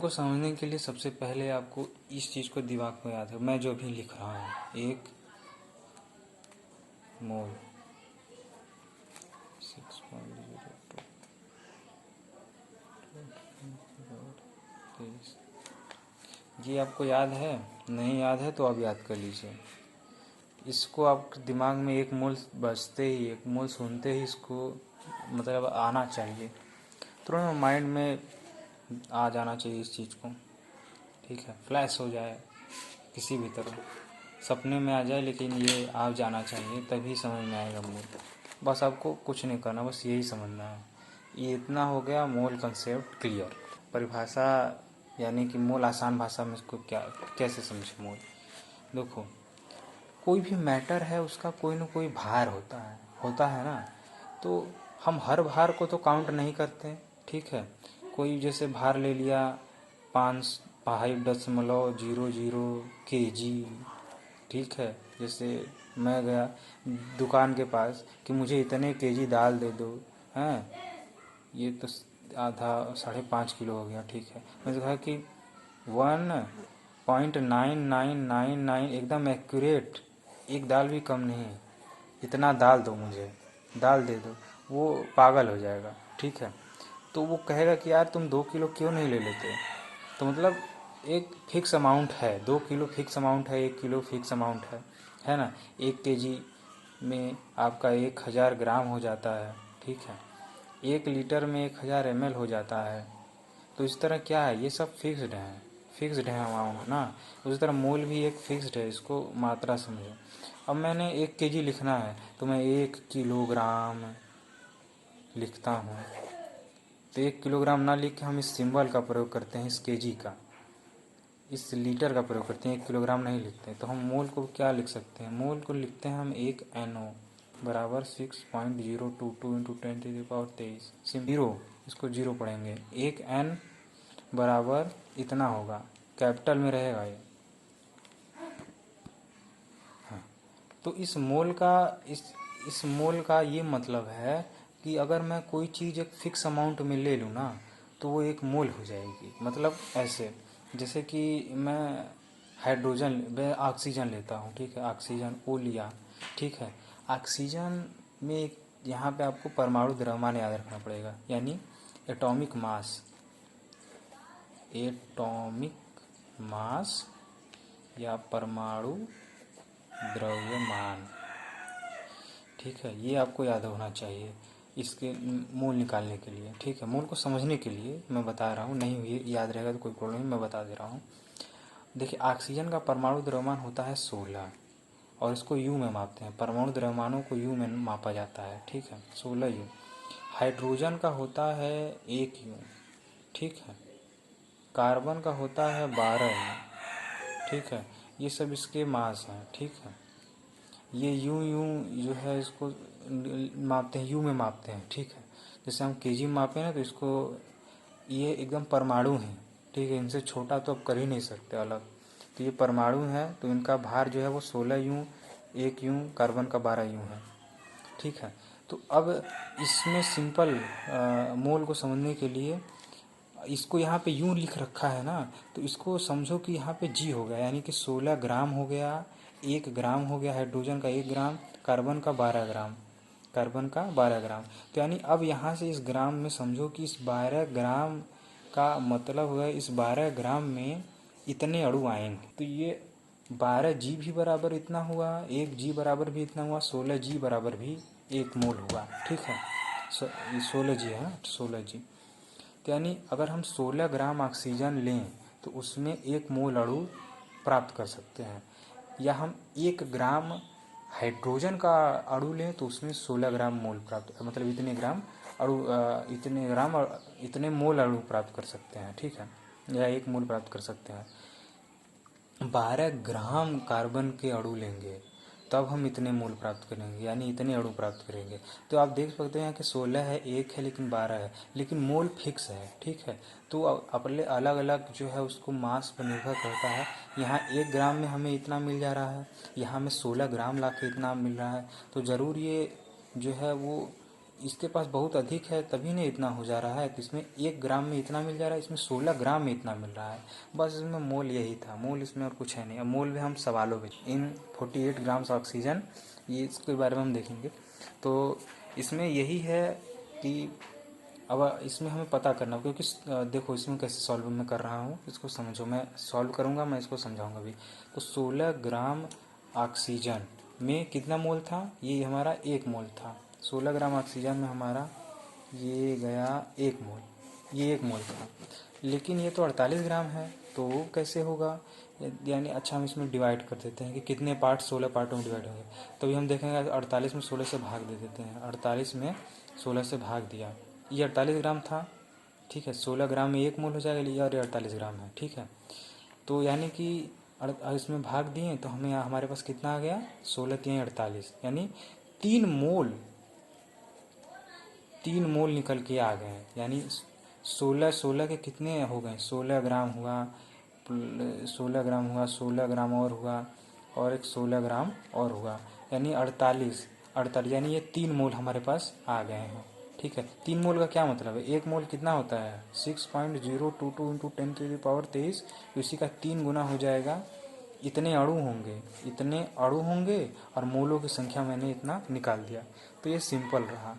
को समझने के लिए सबसे पहले आपको इस चीज़ को दिमाग में याद है। मैं जो भी लिख रहा हूँ, एक मोल 6.02 ये आपको याद है? नहीं याद है तो अब याद कर लीजिए। इसको आप दिमाग में एक मोल बजते ही, एक मोल सुनते ही इसको मतलब आना चाहिए, तुरंत माइंड में आ जाना चाहिए इस चीज़ को। ठीक है, फ्लैश हो जाए किसी भी तरह, सपने में आ जाए, लेकिन ये आ जाना चाहिए, तभी समझ में आएगा मोल। बस आपको कुछ नहीं करना, बस यही समझना है। ये इतना हो गया मोल कंसेप्ट क्लियर। परिभाषा यानी कि मोल आसान भाषा में इसको क्या कैसे समझे मोल। देखो, कोई भी मैटर है उसका कोई ना कोई भार होता है ना। तो हम हर भार को तो काउंट नहीं करते। ठीक है, कोई जैसे भार ले लिया 5.00 kg। ठीक है, जैसे मैं गया दुकान के पास कि मुझे इतने केजी दाल दे दो, हैं, ये तो आधा 5.5 किलो हो गया। ठीक है, मैंने कहा कि 1.9999 एकदम एक्यूरेट, एक दाल भी कम नहीं, इतना दाल दो, मुझे दाल दे दो। वो पागल हो जाएगा। ठीक है, तो वो कहेगा कि यार तुम 2 किलो क्यों नहीं ले लेते। तो मतलब एक फिक्स अमाउंट है, 2 किलो फिक्स अमाउंट है, 1 किलो फिक्स अमाउंट है ना। 1 kg में आपका 1000 ग्राम हो जाता है। ठीक है, 1 लीटर में 1000 ml हो जाता है। तो इस तरह क्या है, ये सब फिक्स्ड है अमाउंट ना। उसी तरह मोल भी एक फिक्स्ड है, इसको मात्रा समझो। अब मैंने 1 kg लिखना है तो मैं 1 किलोग्राम लिखता हूँ। तो 1 किलोग्राम ना लिख के हम इस सिंबल का प्रयोग करते हैं, इस केजी का, इस लीटर का प्रयोग करते हैं, 1 किलोग्राम नहीं लिखते हैं। तो हम मोल को क्या लिख सकते हैं, मोल को लिखते हैं हम 1 NO बराबर 6.022 इंटू 10⁻23 जीरो, इसको जीरो पढ़ेंगे। 1N बराबर इतना होगा, कैपिटल में रहेगा ये। हाँ, तो इस मोल का ये मतलब है कि अगर मैं कोई चीज़ एक फिक्स अमाउंट में ले लूँ ना, तो वो एक मोल हो जाएगी। मतलब ऐसे, जैसे कि मैं ऑक्सीजन लेता हूँ। ठीक है, ऑक्सीजन ओ लिया। ठीक है, ऑक्सीजन में यहाँ पे आपको परमाणु द्रव्यमान याद रखना पड़ेगा, यानी एटॉमिक मास। एटॉमिक मास या परमाणु द्रव्यमान। ठीक है, ये आपको याद होना चाहिए इसके मोल निकालने के लिए। ठीक है, मोल को समझने के लिए मैं बता रहा हूँ, नहीं हुई याद रहेगा तो कोई प्रॉब्लम नहीं, मैं बता दे रहा हूँ। देखिए, ऑक्सीजन का परमाणु द्रव्यमान होता है 16, और इसको यू में मापते हैं। परमाणु द्रव्यमानों को यू में मापा जाता है। ठीक है, 16 यू। हाइड्रोजन का होता है 1 यू। ठीक है, कार्बन का होता है 12 यू। ठीक है, ये सब इसके मास हैं। ठीक है, ये यूं यूं जो है इसको मापते हैं, यू में मापते हैं। ठीक है, जैसे हम केजी में मापे ना, तो इसको ये एकदम परमाणु हैं। ठीक है, इनसे छोटा तो अब कर ही नहीं सकते अलग। तो ये परमाणु है, तो इनका भार जो है वो 16 यूं, 1 यूं, कार्बन का 12 यूं है। ठीक है, तो अब इसमें सिंपल मोल को समझने के लिए इसको यहाँ पे यूं लिख रखा है ना, तो इसको समझो कि यहाँ पे जी हो गया, यानी कि 16 ग्राम हो गया, 1 ग्राम हो गया हाइड्रोजन का 1 ग्राम, कार्बन का 12 ग्राम, कार्बन का 12 ग्राम। तो यानी अब यहाँ से इस ग्राम में समझो कि इस 12 ग्राम का मतलब है इस 12 ग्राम में इतने अणु आएंगे। तो ये 12 G भी बराबर इतना हुआ, 1 G बराबर भी इतना हुआ, 16 G बराबर भी 1 मोल हुआ। ठीक है, 16 G है ना, 16 G। तो यानी अगर हम 16 ग्राम ऑक्सीजन लें तो उसमें 1 मोल अणु प्राप्त कर सकते हैं, या हम 1 ग्राम हाइड्रोजन का अणु लें तो उसमें 16 ग्राम मोल प्राप्त, मतलब इतने ग्राम अणु, इतने ग्राम इतने मोल अणु प्राप्त कर सकते हैं। ठीक है, या 1 मोल प्राप्त कर सकते हैं। 12 ग्राम कार्बन के अणु लेंगे तब हम इतने मोल प्राप्त करेंगे, यानी इतने अणु प्राप्त करेंगे। तो आप देख सकते हैं कि 16 है, 1 है, लेकिन 12 है, लेकिन मोल फिक्स है। ठीक है, तो अपने अलग अलग जो है उसको मास पर निर्भर करता है। यहाँ 1 ग्राम में हमें इतना मिल जा रहा है, यहाँ में 16 ग्राम ला के इतना मिल रहा है, तो ज़रूर ये जो है वो इसके पास बहुत अधिक है तभी नहीं इतना हो जा रहा है। तो इसमें 1 ग्राम में इतना मिल जा रहा है, इसमें 16 ग्राम में इतना मिल रहा है। बस इसमें मोल यही था, मोल इसमें और कुछ है नहीं। अब मोल में हम सवालों में इन 48 ग्राम्स ऑक्सीजन, ये इसके बारे में हम देखेंगे। तो इसमें यही है कि अब इसमें हमें पता करना, क्योंकि देखो इसमें कैसे सॉल्व मैं कर रहा हूँ, इसको समझो। मैं सॉल्व करूँगा, मैं इसको समझाऊँगा भी। तो 16 ग्राम ऑक्सीजन में कितना मोल था, ये हमारा 1 मोल था। 16 ग्राम ऑक्सीजन में हमारा ये गया 1 मोल, ये 1 मोल था। लेकिन ये तो 48 ग्राम है, तो वो कैसे होगा? यानी अच्छा, हम इसमें डिवाइड कर देते हैं कि कितने पार्ट, 16 पार्टों में डिवाइड होंगे। तभी हम देखेंगे 48 में 16 से भाग दे देते हैं। 48 में 16 से भाग दिया, ये 48 ग्राम था, ठीक है। 16 ग्राम में 1 मोल हो जाएगा, ये और 48 ग्राम है, ठीक है। तो यानी कि इसमें भाग दिए तो हमें हमारे पास कितना आ गया, 16 3 48, यानी 3 मोल, 3 मोल निकल के आ गए हैं। यानी 16 के कितने हो गए, 16 ग्राम हुआ, 16 ग्राम हुआ, 16 ग्राम और एक 16 ग्राम और हुआ, यानी 48, यानी ये 3 मोल हमारे पास आ गए हैं, ठीक है। 3 मोल का क्या मतलब है, 1 मोल कितना होता है, 6.022 इंटू 10⁻23, इसी का 3 गुना हो जाएगा। इतने अणु होंगे, इतने अणु होंगे और मोलों की संख्या मैंने इतना निकाल दिया। तो ये सिंपल रहा।